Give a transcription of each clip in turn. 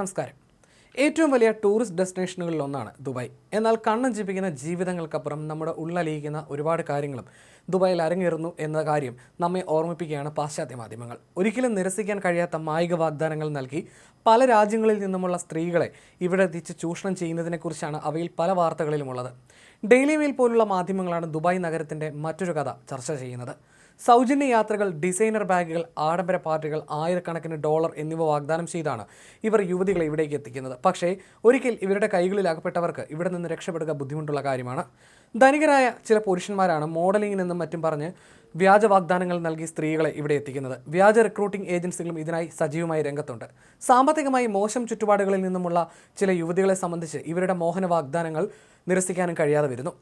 നമസ്കാരം. ഏറ്റവും വലിയ ടൂറിസ്റ്റ് ഡെസ്റ്റിനേഷനുകളിലൊന്നാണ് ദുബായ്. എന്നാൽ കണ്ണഞ്ചിപ്പിക്കുന്ന ജീവിതങ്ങൾക്കപ്പുറം നമ്മുടെ ഉള്ളലിയിക്കുന്ന ഒരുപാട് കാര്യങ്ങളും ദുബായിൽ അരങ്ങേറുന്നു എന്ന കാര്യം നമ്മെ ഓർമ്മിപ്പിക്കുകയാണ് പാശ്ചാത്യ മാധ്യമങ്ങൾ. ഒരിക്കലും നിരസിക്കാൻ കഴിയാത്ത മായിക വാഗ്ദാനങ്ങൾ നൽകി പല രാജ്യങ്ങളിൽ നിന്നുമുള്ള സ്ത്രീകളെ ഇവിടെ എത്തിച്ച് ചൂഷണം ചെയ്യുന്നതിനെക്കുറിച്ചാണ് അവയിൽ പല വാർത്തകളിലുമുള്ളത്. ഡെയിലി മെയിൽ പോലുള്ള മാധ്യമങ്ങളാണ് ദുബായ് നഗരത്തിൻ്റെ മറ്റൊരു കഥ ചർച്ച ചെയ്യുന്നത്. സൗജന്യ യാത്രകൾ, ഡിസൈനർ ബാഗുകൾ, ആഡംബര പാർട്ടികൾ, ആയിരക്കണക്കിന് ഡോളർ എന്നിവ വാഗ്ദാനം ചെയ്താണ് ഇവർ യുവതികളെ ഇവിടേക്ക് എത്തിക്കുന്നത്. പക്ഷേ ഒരിക്കൽ ഇവരുടെ കൈകളിൽ അകപ്പെട്ടവർക്ക് ഇവിടെ നിന്ന് രക്ഷപ്പെടുക ബുദ്ധിമുട്ടുള്ള കാര്യമാണ്. ധനികരായ ചില പുരുഷന്മാരാണ് മോഡലിംഗിനെന്നും മറ്റും പറഞ്ഞ് വ്യാജ വാഗ്ദാനങ്ങൾ നൽകി സ്ത്രീകളെ ഇവിടെ എത്തിക്കുന്നത്. വ്യാജ റിക്രൂട്ടിംഗ് ഏജൻസികളും ഇതിനായി സജീവമായി രംഗത്തുണ്ട്. സാമ്പത്തികമായി മോശം ചുറ്റുപാടുകളിൽ നിന്നുമുള്ള ചില യുവതികളെ സംബന്ധിച്ച് ഇവരുടെ മോഹന വാഗ്ദാനങ്ങൾ നിരസിക്കാനും കഴിയാതെ വരുന്നു.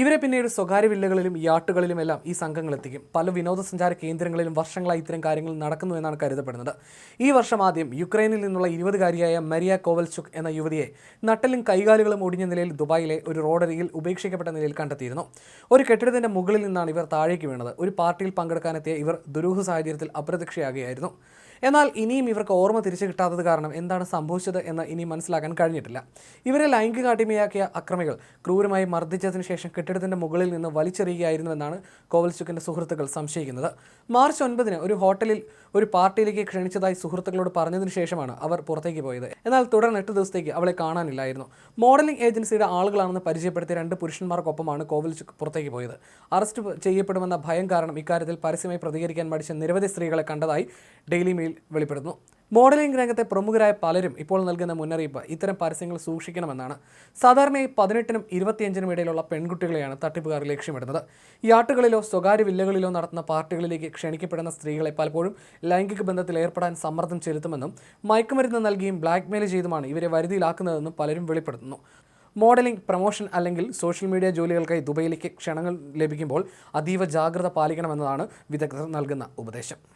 ഇവരെ പിന്നീട് സ്വകാര്യ വില്ലകളിലും യാട്ടുകളിലുമെല്ലാം ഈ സംഘങ്ങൾ എത്തിക്കും. പല വിനോദസഞ്ചാര കേന്ദ്രങ്ങളിലും വർഷങ്ങളായി ഇത്തരം കാര്യങ്ങൾ നടക്കുന്നു എന്നാണ് കരുതപ്പെടുന്നത്. ഈ വർഷം ആദ്യം യുക്രൈനിൽ നിന്നുള്ള 20-കാരിയായ മരിയ കോവൽചുക് എന്ന യുവതിയെ നട്ടലും കൈകാലുകളും ഒടിഞ്ഞ നിലയിൽ ദുബായിലെ ഒരു റോഡരികിൽ ഉപേക്ഷിക്കപ്പെട്ട നിലയിൽ കണ്ടെത്തിയിരുന്നു. ഒരു കെട്ടിടത്തിന്റെ മുകളിൽ നിന്നാണ് ഇവർ താഴേക്ക് വീണത്. ഒരു പാർട്ടിയിൽ പങ്കെടുക്കാനെത്തിയ ഇവർ ദുരൂഹ സാഹചര്യത്തിൽ അപ്രത്യക്ഷയാകുകയായിരുന്നു. എന്നാൽ ഇനിയും ഇവർക്ക് ഓർമ്മ തിരിച്ചു കിട്ടാത്തത് കാരണം എന്താണ് സംഭവിച്ചത് എന്ന് ഇനി മനസ്സിലാക്കാൻ കഴിഞ്ഞിട്ടില്ല. ഇവരെ ലൈംഗിക അടിമയാക്കിയ അക്രമികൾ ക്രൂരമായി മർദ്ദിച്ചതിന് ശേഷം കെട്ടിടത്തിന്റെ മുകളിൽ നിന്ന് വലിച്ചെറിയുകയായിരുന്നുവെന്നാണ് കോവൽചുക്കിന്റെ സുഹൃത്തുക്കൾ സംശയിക്കുന്നത്. മാർച്ച് 9 ഒരു ഹോട്ടലിൽ ഒരു പാർട്ടിയിലേക്ക് ക്ഷണിച്ചതായി സുഹൃത്തുക്കളോട് പറഞ്ഞതിന് ശേഷമാണ് അവർ പുറത്തേക്ക് പോയത്. എന്നാൽ തുടർന്ന് 8 ദിവസത്തേക്ക് അവളെ കാണാനില്ലായിരുന്നു. മോഡലിംഗ് ഏജൻസിയുടെ ആളുകളാണെന്ന് പരിചയപ്പെടുത്തിയ 2 പുരുഷന്മാർക്കൊപ്പമാണ് കോവൽചുക്ക് പുറത്തേക്ക് പോയത്. അറസ്റ്റ് ചെയ്യപ്പെടുമെന്ന ഭയം കാരണം ഇക്കാര്യത്തിൽ പരസ്യമായി പ്രതികരിക്കാൻ മടിച്ച നിരവധി സ്ത്രീകളെ കണ്ടതായി ഡെയിലി മെയിൽ വെളിപ്പെടുന്നു. മോഡലിംഗ് രംഗത്തെ പ്രമുഖരായ പലരും ഇപ്പോൾ നൽകുന്ന മുന്നറിയിപ്പ് ഇത്തരം പരസ്യങ്ങൾ സൂക്ഷിക്കണമെന്നാണ്. സാധാരണയായി 18-നും 25-നും ഇടയിലുള്ള പെൺകുട്ടികളെയാണ് തട്ടിപ്പുകാർ ലക്ഷ്യമിടുന്നത്. യാട്ടുകളിലോ സ്വകാര്യ വില്ലകളിലോ നടത്തുന്ന പാർട്ടികളിലേക്ക് ക്ഷണിക്കപ്പെടുന്ന സ്ത്രീകളെ പലപ്പോഴും ലൈംഗിക ബന്ധത്തിൽ ഏർപ്പെടാൻ സമ്മർദ്ദം ചെലുത്തുമെന്നും മയക്കുമരുന്ന് നൽകിയും ബ്ലാക്ക്മെയിൽ ചെയ്തുമാണ് ഇവരെ വരുതിയിലാക്കുന്നതെന്നും പലരും വെളിപ്പെടുത്തുന്നു. മോഡലിംഗ്, പ്രൊമോഷൻ അല്ലെങ്കിൽ സോഷ്യൽ മീഡിയ ജോലികൾക്കായി ദുബൈയിലേക്ക് ക്ഷണങ്ങൾ ലഭിക്കുമ്പോൾ അതീവ ജാഗ്രത പാലിക്കണമെന്നതാണ് വിദഗ്ധർ നൽകുന്ന ഉപദേശം.